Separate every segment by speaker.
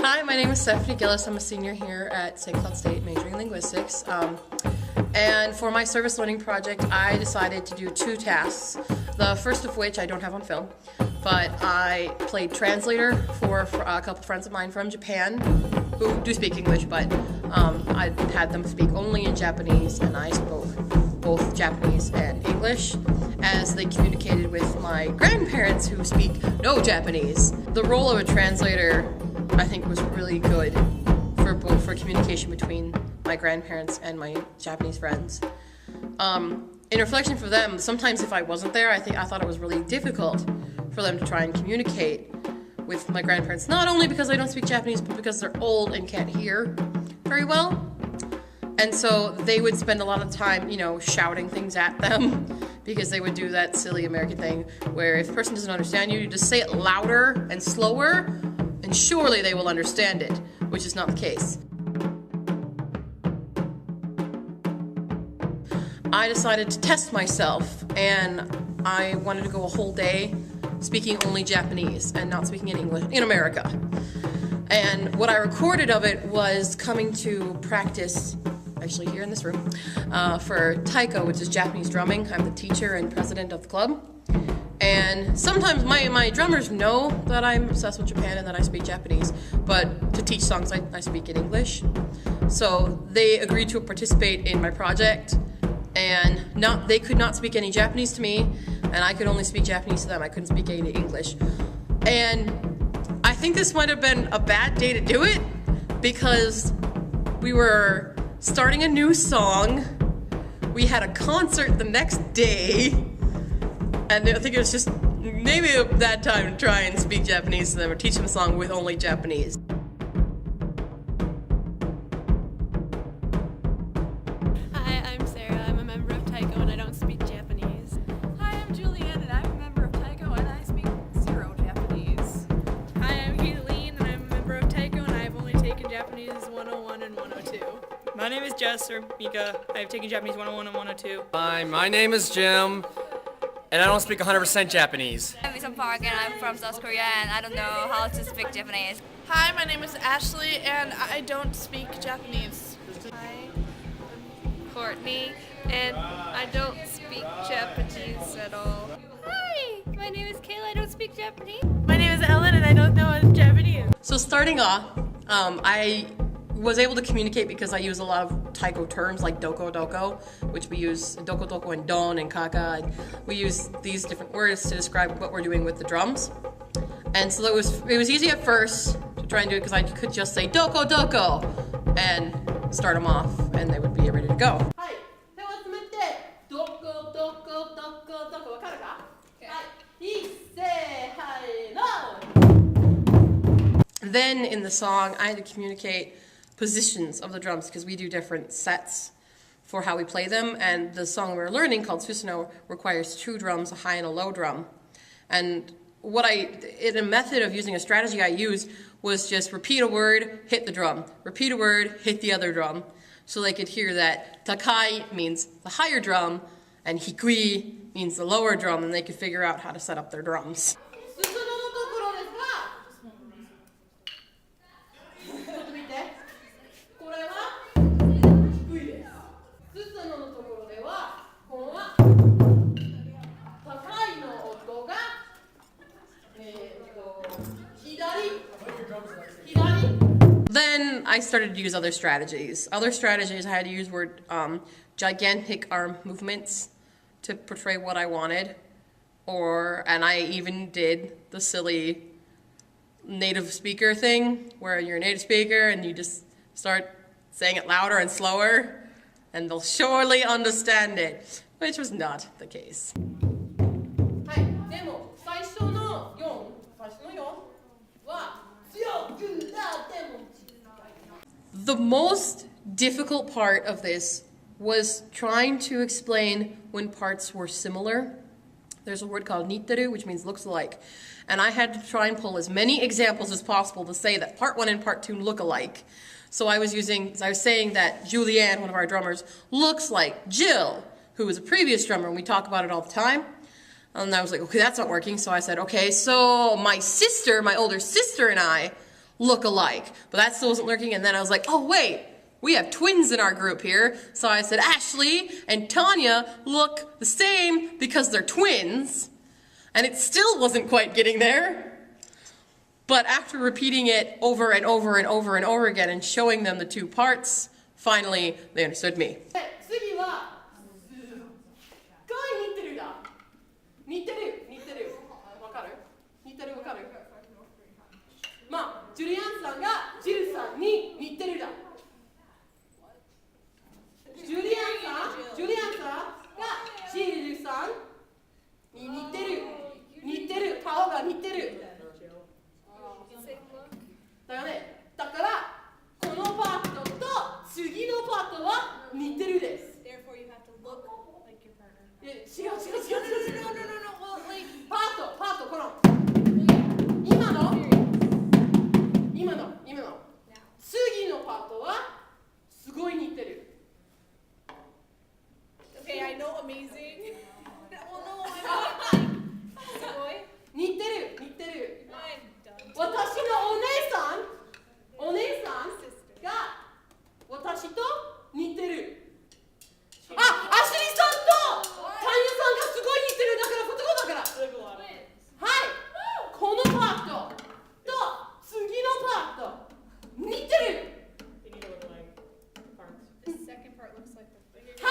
Speaker 1: Hi, my name is Stephanie Gillis. I'm a senior here at St. Cloud State majoring in linguistics. And for my service learning project, I decided to do two tasks. The first of which I don't have on film, but I played translator for a couple friends of mine from Japan who do speak English, but I had them speak only in Japanese, and I spoke both Japanese and English as they communicated with my grandparents who speak no Japanese. The role of a translator, I think, was really good for communication between my grandparents and my Japanese friends. In reflection for them, sometimes if I wasn't there, I thought it was really difficult for them to try and communicate with my grandparents, not only because they don't speak Japanese, but because they're old and can't hear very well. And so they would spend a lot of time, shouting things at them because they would do that silly American thing where if a person doesn't understand you, you just say it louder and slower, and surely they will understand it, which is not the case. I decided to test myself, and I wanted to go a whole day speaking only Japanese and not speaking in English in America. And what I recorded of it was coming to practice, actually here in this room, for taiko, which is Japanese drumming. I'm the teacher and president of the club. And sometimes my drummers know that I'm obsessed with Japan and that I speak Japanese, but to teach songs I speak in English. So they agreed to participate in my project, and they could not speak any Japanese to me, and I could only speak Japanese to them. I couldn't speak any English. And I think this might have been a bad day to do it because we were starting a new song. We had a concert the next day, and I think it was just maybe a bad time to try and speak Japanese to them or teach them a song with only Japanese.
Speaker 2: Hi, I'm Sarah. I'm a member of Taiko and I don't speak Japanese.
Speaker 3: Hi, I'm Julianne and I'm a member of Taiko and I speak zero Japanese.
Speaker 4: Hi, I'm Keeleen and I'm a member of Taiko and I've only taken Japanese 101 and 102.
Speaker 5: My name is Jess or Mika. I've taken Japanese 101 and 102.
Speaker 6: Hi, my name is Jim, and I don't speak 100% Japanese.
Speaker 7: I'm Isam Park and I'm from South Korea and I don't know how to speak Japanese.
Speaker 4: Hi, my name is Ashley and I don't speak Japanese.
Speaker 8: Hi, I'm Courtney and I don't speak Japanese at all.
Speaker 7: Hi, my name is Kayla. I don't speak Japanese.
Speaker 4: My name is Ellen and I don't know Japanese.
Speaker 1: So starting off, I was able to communicate because I use a lot of taiko terms like doko doko, which we use doko doko and don and kaka. And we use these different words to describe what we're doing with the drums. And so it was easy at first to try and do it because I could just say doko doko and start them off and they would be ready to go. Then in the song, I had to communicate positions of the drums because we do different sets for how we play them, and the song we're learning called Susanoo requires two drums, a high and a low drum. And in a method of using a strategy I used was just repeat a word, hit the drum, repeat a word, hit the other drum, so they could hear that takai means the higher drum and hikui means the lower drum, and they could figure out how to set up their drums. Then I started to use other strategies. I had to use gigantic arm movements to portray what I wanted. And I even did the silly native speaker thing where you're a native speaker and you just start saying it louder and slower and they'll surely understand it, which was not the case. The most difficult part of this was trying to explain when parts were similar. There's a word called niteru, which means looks alike. And I had to try and pull as many examples as possible to say that part one and part two look alike. So I was saying that Julianne, one of our drummers, looks like Jill, who was a previous drummer, and we talk about it all the time. And I was like, okay, that's not working. So I said, okay, so my older sister and I look alike. But that still wasn't working, and then I was like, oh wait, we have twins in our group here. So I said, Ashley and Tanya look the same because they're twins. And it still wasn't quite getting there. But after repeating it over and over and over and over again and showing them the two parts, finally they understood me.
Speaker 9: 次はすっごい似てるだ。似てるわかる？似てるわかる？まあジュリアンさんがジルさんに似てるだ。ジュリアンさんがジルさんに似てる顔が似てる。だよね。だからこのパートと次のパートは似てるです。
Speaker 4: Therefore, you have to look like your partner.
Speaker 9: 違う。パートこの今の次のパートはすごい似てる。
Speaker 4: Okay, I know amazing. Well, no, I'm not. Boy,
Speaker 9: 似てる。
Speaker 4: I'm done.
Speaker 9: 私のお姉さんが私と似てる。あ、アシリさんとタイヤさんがすごい似てる。だからことだから。はい。このパートと次のパート似てる。
Speaker 4: The second part looks like the bigger.
Speaker 9: は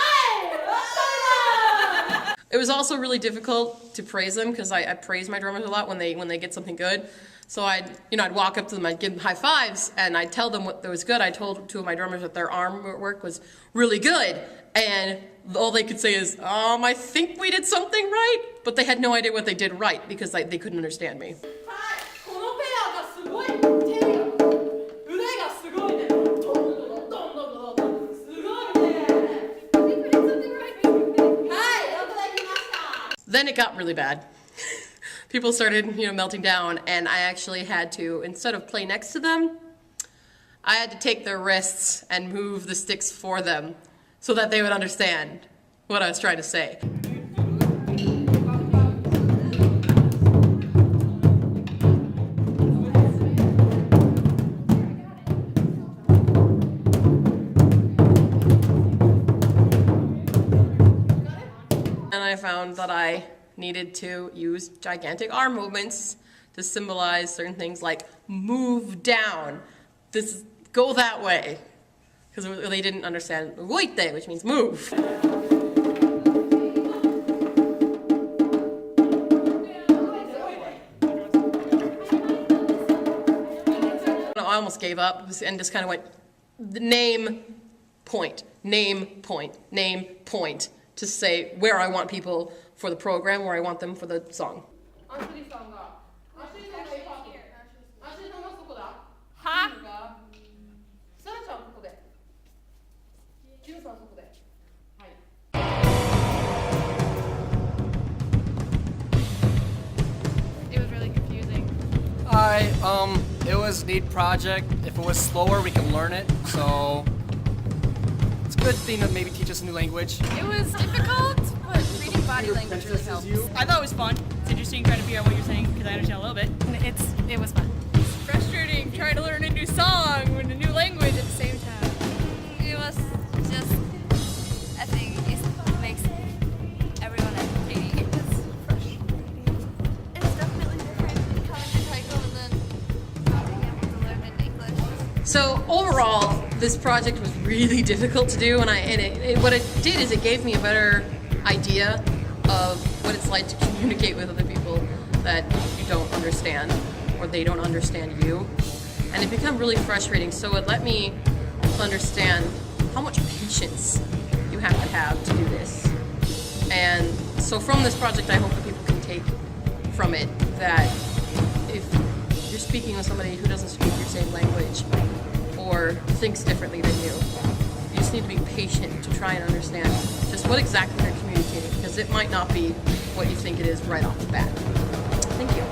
Speaker 9: い。
Speaker 1: It was also really difficult to praise them because I praise my drummers a lot when they get something good. So I'd walk up to them, I'd give them high fives, and I'd tell them what was good. I told two of my drummers that their arm work was really good, and all they could say is, I think we did something right, but they had no idea what they did right because they couldn't understand me.
Speaker 9: はい。このペアがすごい手が腕がすごいね。どんどんすごいね。はい。よくできました。
Speaker 1: Then it got really bad. People started, melting down, and I actually had to, instead of play next to them, I had to take their wrists and move the sticks for them so that they would understand what I was trying to say. And I found that I needed to use gigantic arm movements to symbolize certain things like move down, go that way, because they didn't understand "goite," which means move. I almost gave up and just kind of went name, point, to say where I want people for the program, where I want them for the song.
Speaker 9: アシリさんがそこだ。
Speaker 7: は？
Speaker 9: サラちゃんここで。ジルさんそこで。はい。
Speaker 2: It was really confusing.
Speaker 6: It was a neat project. If it was slower, we can learn it. So it's a good thing to maybe teach us a new language.
Speaker 3: It was difficult, but reading body language really helps.
Speaker 5: I thought it was fun. It's interesting trying to figure out what you're saying because I understand a little bit.
Speaker 2: It was fun.
Speaker 4: It's frustrating trying to learn a new song with a new language at the same time.
Speaker 7: It was just, I think it makes everyone entertaining. It's frustrating. It's definitely different coming to Taiko and then not being able to learn in English.
Speaker 1: So overall, this project was really difficult to do, and what it did is it gave me a better idea of what it's like to communicate with other people that you don't understand, or they don't understand you. And it became really frustrating, so it let me understand how much patience you have to do this. And so from this project, I hope that people can take from it that if you're speaking with somebody who doesn't speak your same language or thinks differently than you just need to be patient to try and understand just what exactly they're communicating, because it might not be what you think it is right off the bat. Thank you.